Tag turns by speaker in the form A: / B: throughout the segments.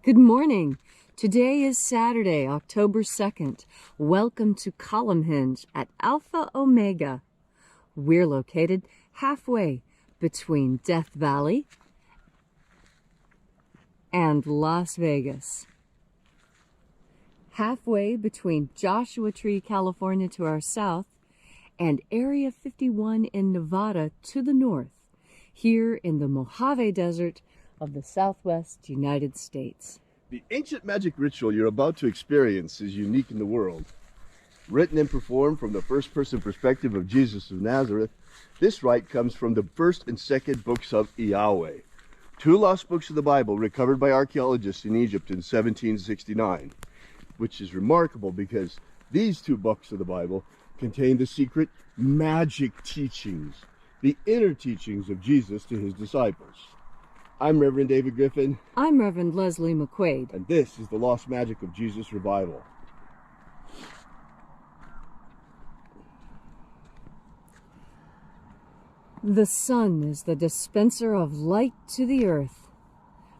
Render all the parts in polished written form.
A: Good morning. Today is Saturday, October 2nd. Welcome to Column Hinge at Alpha Omega. We're located halfway between Death Valley and Las Vegas. Halfway between Joshua Tree, California to our south and Area 51 in Nevada to the north, here in the Mojave Desert of the Southwest United States.
B: The ancient magic ritual you're about to experience is unique in the world. Written and performed from the first-person perspective of Jesus of Nazareth, this rite comes from the first and second books of IAOE, two lost books of the Bible recovered by archaeologists in Egypt in 1769, which is remarkable because these two books of the Bible contain the secret magic teachings, the inner teachings of Jesus to his disciples. I'm Reverend David Griffin.
A: I'm Reverend Leslie McQuade.
B: And this is the Lost Magic of Jesus Revival.
A: The sun is the dispenser of light to the earth.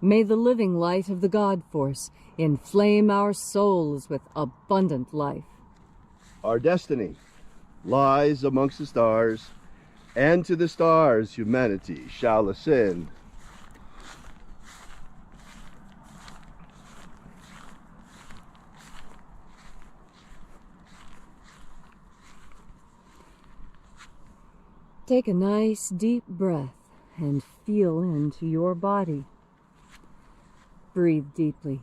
A: May the living light of the God Force inflame our souls with abundant life.
B: Our destiny lies amongst the stars, and to the stars humanity shall ascend.
A: Take a nice deep breath and feel into your body. Breathe deeply.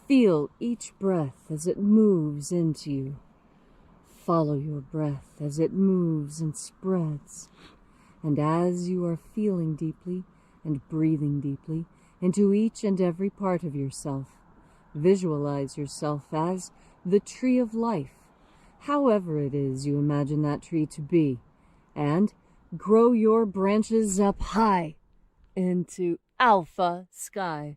A: Feel each breath as it moves into you. Follow your breath as it moves and spreads. And as you are feeling deeply and breathing deeply into each and every part of yourself, visualize yourself as the tree of life, however it is you imagine that tree to be, and grow your branches up high into alpha sky.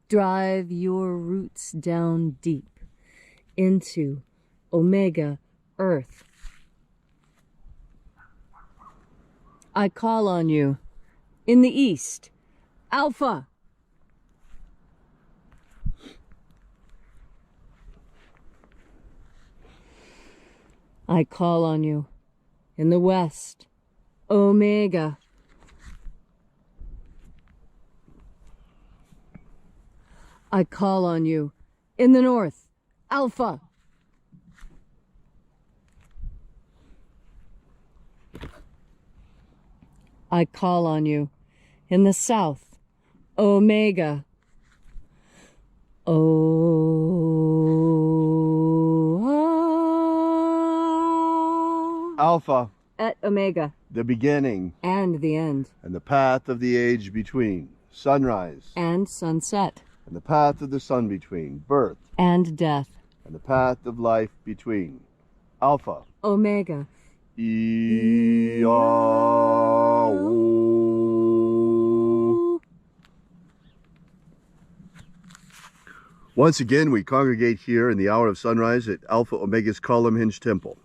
A: Drive your roots down deep into omega earth. I call on you in the east, alpha. I call on you in the west, omega. I call on you in the north, alpha. I call on you in the south, omega.
B: Alpha,
A: at omega,
B: the beginning
A: and the end,
B: and the path of the age between, sunrise
A: and sunset,
B: and the path of the sun between, birth
A: and death,
B: and the path of life between, Alpha,
A: omega.
B: IAOE. Once again, we congregate here in the hour of sunrise at Alpha Omega's Column Hinge Temple.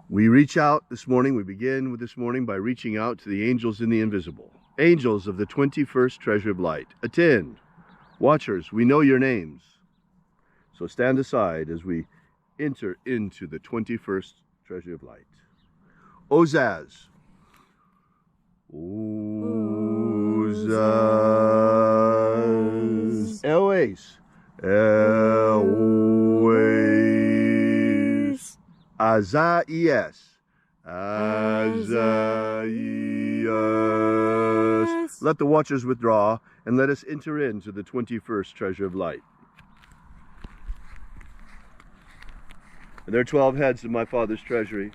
B: We reach out this morning, we begin with this morning by reaching out to the angels in the invisible. Angels of the 21st Treasure of Light, attend. Watchers, we know your names. So stand aside as we enter into the 21st Treasure of Light. Ozaz. Ozaz. Elwes. Elwes. Azaias. Azaias. Let the watchers withdraw and let us enter into the 21st Treasure of Light. And there are 12 heads of my Father's treasury,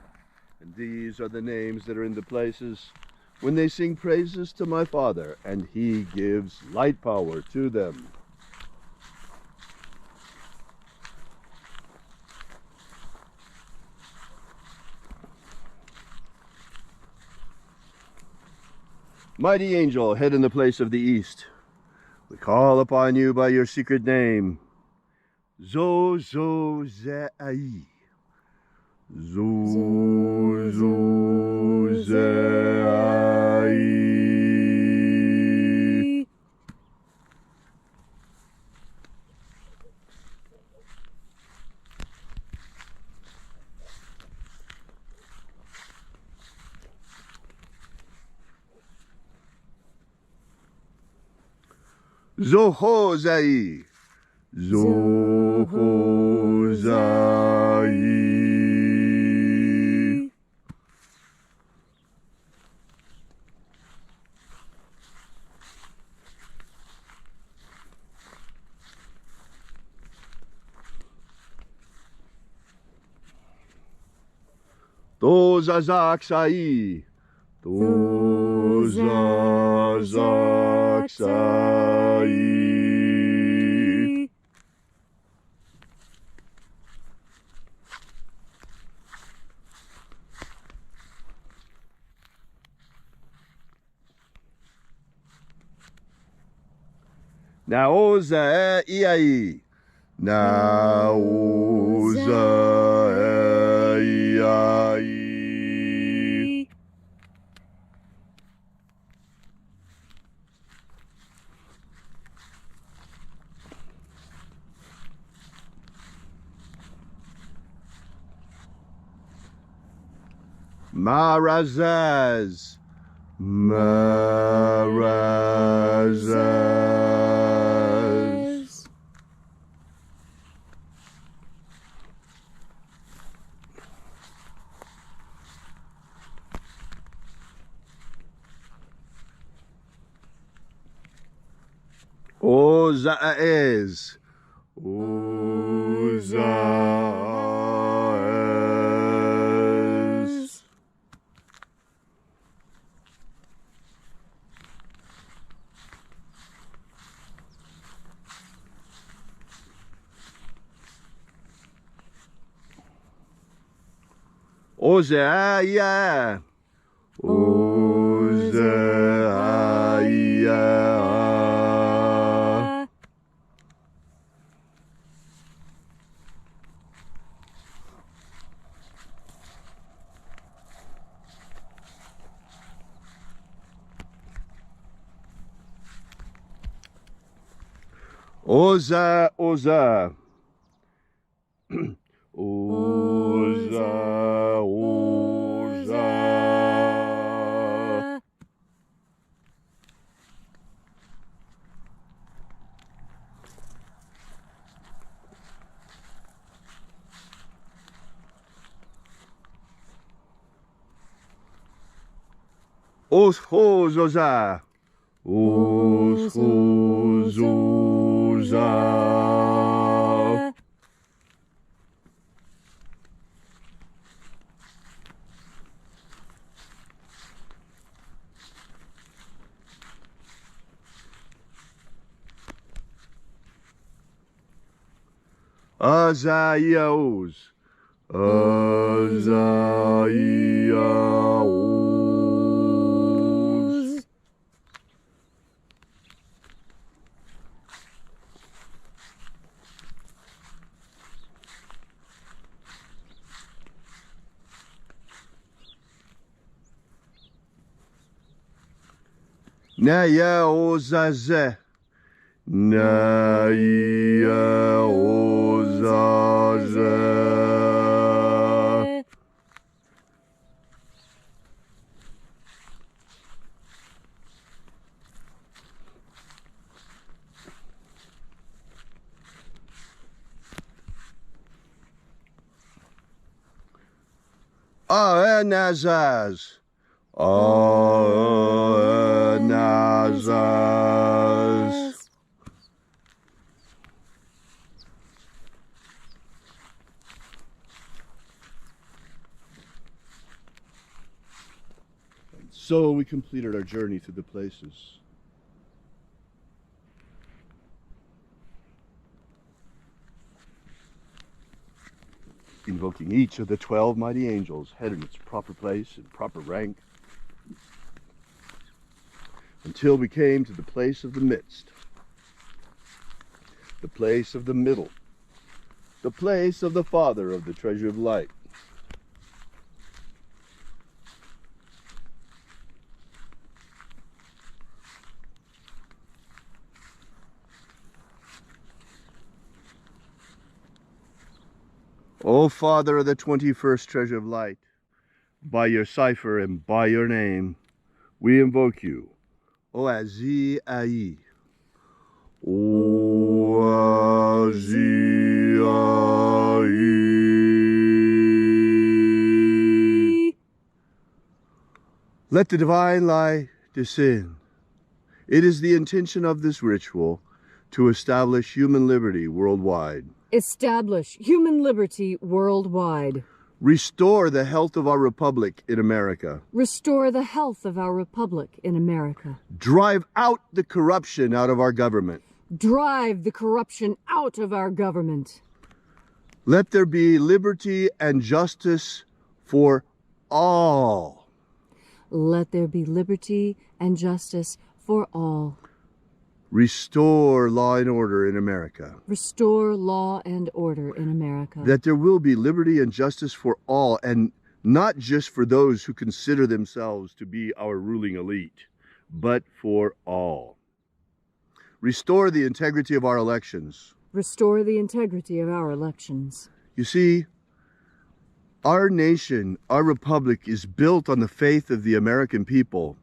B: and these are the names that are in the places when they sing praises to my Father, and he gives light power to them. Mighty angel, head in the place of the east, we call upon you by your secret name, Zozozai. Zozozai. Zohozai. Zohozai. Dozazaksai. Dozazaksai. Naoza iai. Naoza iai. Marazaz. Marazaz. Ozaez. Ozaez. Ozaia. Ozaia. Oza, Oza. Oza, Oza. Oshozoza. Oshozoza. Azaios. Azaios. Naya ozaze. Naya ozaze. Anazaz. Anazaz. So we completed our journey through the places. Invoking each of the 12 mighty angels, head in its proper place and proper rank, until we came to the place of the midst, the place of the middle, the place of the Father of the treasure of light. O Father of the 21st treasure of light, by your cipher and by your name, we invoke you. O Azi Ai, Let the divine light descend. It is the intention of this ritual to establish human liberty worldwide.
A: Establish human liberty worldwide.
B: Restore the health of our republic in America.
A: Restore the health of our republic in America.
B: Drive out the corruption out of our government.
A: Drive the corruption out of our government.
B: Let there be liberty and justice for all.
A: Let there be liberty and justice for all.
B: Restore law and order in America.
A: Restore law and order in America.
B: That there will be liberty and justice for all, and not just for those who consider themselves to be our ruling elite, but for all. Restore the integrity of our elections.
A: Restore the integrity of our elections.
B: You see, our nation, our republic, is built on the faith of the American people.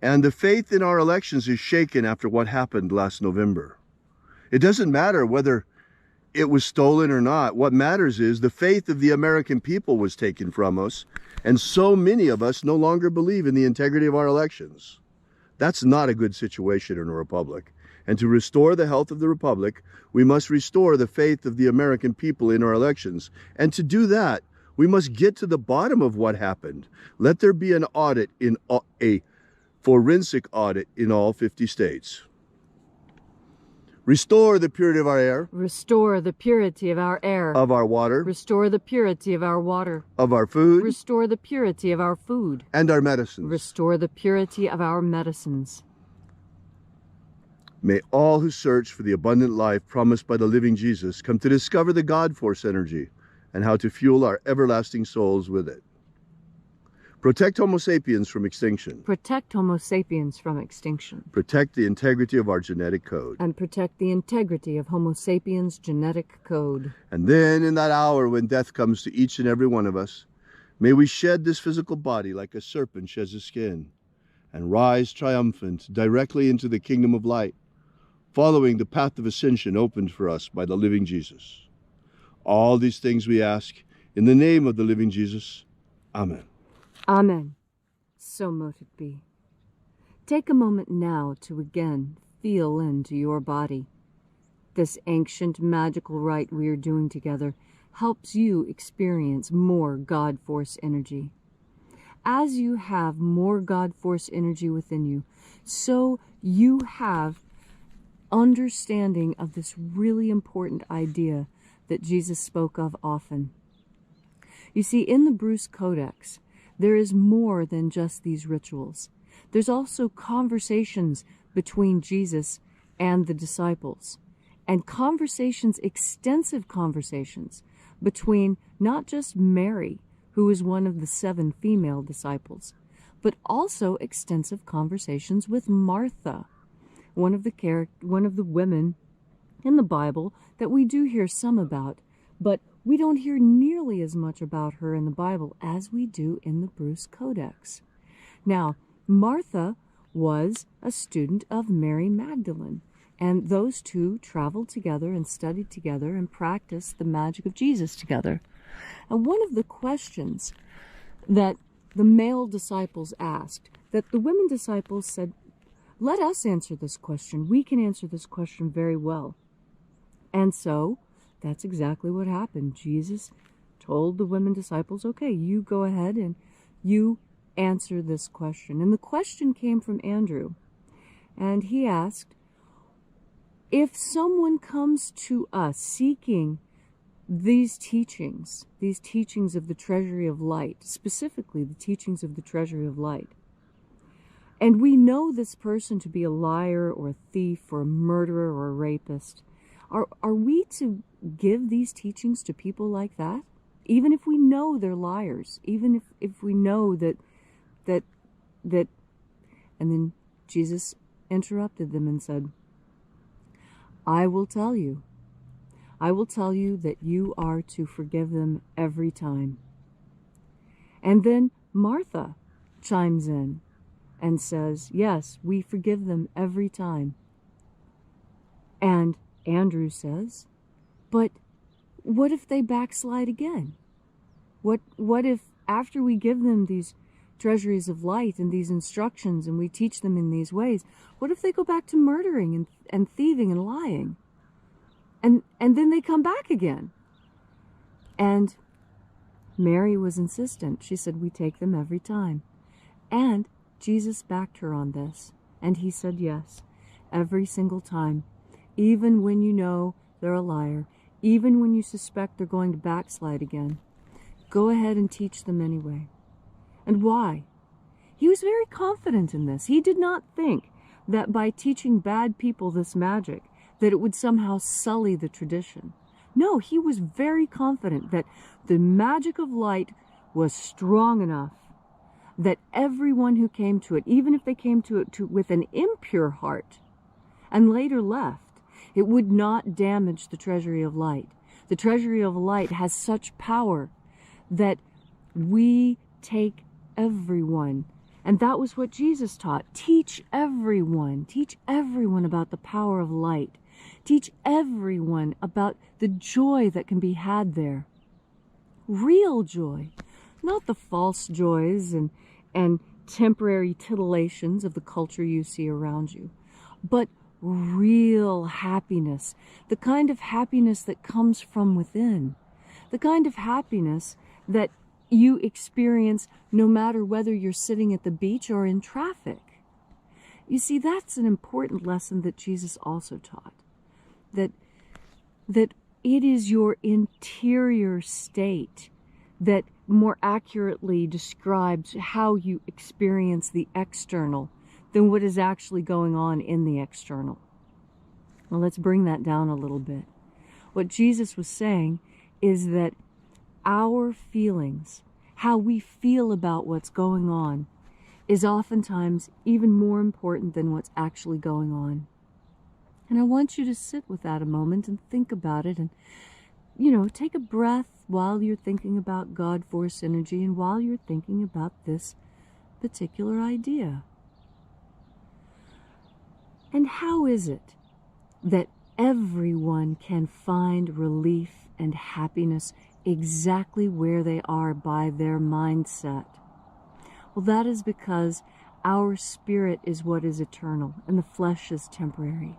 B: And the faith in our elections is shaken after what happened last November. It doesn't matter whether it was stolen or not. What matters is the faith of the American people was taken from us. And so many of us no longer believe in the integrity of our elections. That's not a good situation in a republic. And to restore the health of the republic, we must restore the faith of the American people in our elections. And to do that, we must get to the bottom of what happened. Let there be an audit, in a forensic audit in all 50 states. Restore the purity of our air.
A: Restore the purity of our air.
B: Of our water.
A: Restore the purity of our water.
B: Of our food.
A: Restore the purity of our food.
B: And our medicines.
A: Restore the purity of our medicines.
B: May all who search for the abundant life promised by the living Jesus come to discover the God Force energy and how to fuel our everlasting souls with it. Protect Homo sapiens from extinction.
A: Protect Homo sapiens from extinction.
B: Protect the integrity of our genetic code.
A: And protect the integrity of Homo sapiens' genetic code.
B: And then in that hour when death comes to each and every one of us, may we shed this physical body like a serpent sheds his skin and rise triumphant directly into the kingdom of light, following the path of ascension opened for us by the living Jesus. All these things we ask in the name of the living Jesus. Amen.
A: Amen. So mote it be. Take a moment now to again feel into your body. This ancient magical rite we are doing together helps you experience more God Force energy. As you have more God Force energy within you, so you have understanding of this really important idea that Jesus spoke of often. You see, in the Bruce Codex, there is more than just these rituals. There's also conversations between Jesus and the disciples, and conversations, extensive conversations, between not just Mary, who is one of the 7 female disciples, but also extensive conversations with Martha, one of the women in the Bible that we do hear some about, but we don't hear nearly as much about her in the Bible as we do in the Bruce Codex. Now, Martha was a student of Mary Magdalene, and those two traveled together and studied together and practiced the magic of Jesus together. And one of the questions that the male disciples asked, that the women disciples said, let us answer this question. We can answer this question very well. And so that's exactly what happened. Jesus told the women disciples, okay, you go ahead and you answer this question. And the question came from Andrew. And he asked, if someone comes to us seeking these teachings of the treasury of light, specifically the teachings of the treasury of light, and we know this person to be a liar or a thief or a murderer or a rapist, are we to give these teachings to people like that? Even if we know they're liars, even if we know that, and then Jesus interrupted them and said, I will tell you that you are to forgive them every time. And then Martha chimes in and says, yes, we forgive them every time. And Andrew says, but what if they backslide again? What if after we give them these treasuries of light and these instructions and we teach them in these ways, what if they go back to murdering and thieving and lying? And then they come back again. And Mary was insistent. She said, we take them every time. And Jesus backed her on this. And he said yes, every single time. Even when you know they're a liar, even when you suspect they're going to backslide again, go ahead and teach them anyway. And why? He was very confident in this. He did not think that by teaching bad people this magic, that it would somehow sully the tradition. No, he was very confident that the magic of light was strong enough that everyone who came to it, even if they came to it with an impure heart and later left, it would not damage the treasury of light. The treasury of light has such power that we take everyone. And that was what Jesus taught. Teach everyone. Teach everyone about the power of light. Teach everyone about the joy that can be had there. Real joy. Not the false joys and temporary titillations of the culture you see around you, but real happiness. The kind of happiness that comes from within. The kind of happiness that you experience no matter whether you're sitting at the beach or in traffic. You see, that's an important lesson that Jesus also taught. That it is your interior state that more accurately describes how you experience the external than what is actually going on in the external. Well, let's bring that down a little bit. What Jesus was saying is that our feelings, how we feel about what's going on, is oftentimes even more important than what's actually going on. And I want you to sit with that a moment and think about it and, take a breath while you're thinking about God Force energy and while you're thinking about this particular idea. And how is it that everyone can find relief and happiness exactly where they are by their mindset? Well, that is because our spirit is what is eternal and the flesh is temporary.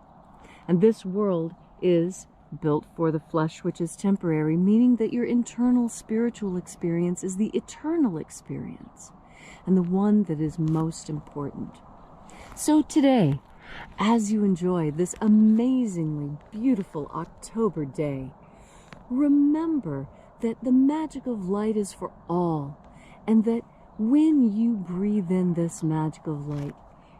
A: And this world is built for the flesh, which is temporary, meaning that your internal spiritual experience is the eternal experience and the one that is most important. So today, as you enjoy this amazingly beautiful October day, remember that the magic of light is for all, and that when you breathe in this magic of light,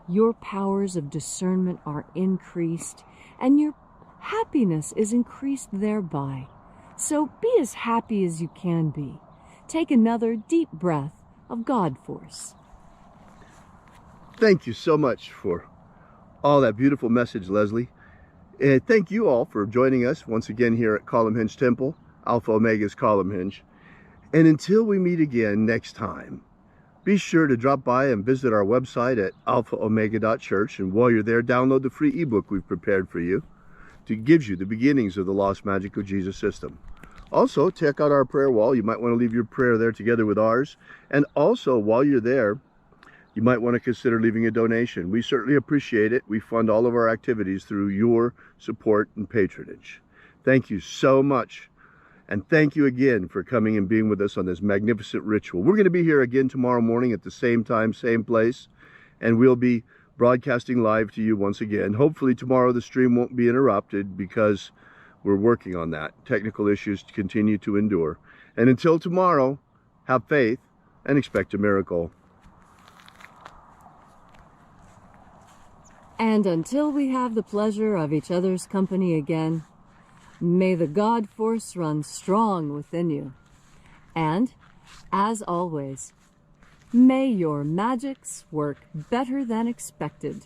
A: your powers of discernment are increased, and your happiness is increased thereby. So be as happy as you can be. Take another deep breath of God Force.
B: Thank you so much for all that beautiful message, Leslie. And thank you all for joining us once again here at Column Hinge Temple, Alpha Omega's Column Hinge. And until we meet again next time, be sure to drop by and visit our website at alphaomega.church. And while you're there, download the free ebook we've prepared for you to give you the beginnings of the Lost Magic of Jesus system. Also, check out our prayer wall. You might want to leave your prayer there together with ours. And also, while you're there, you might want to consider leaving a donation. We certainly appreciate it. We fund all of our activities through your support and patronage. Thank you so much. And thank you again for coming and being with us on this magnificent ritual. We're going to be here again tomorrow morning at the same time, same place. And we'll be broadcasting live to you once again. Hopefully tomorrow the stream won't be interrupted because we're working on that. Technical issues continue to endure. And until tomorrow, have faith and expect a miracle.
A: And until we have the pleasure of each other's company again, may the God Force run strong within you. And, as always, may your magics work better than expected.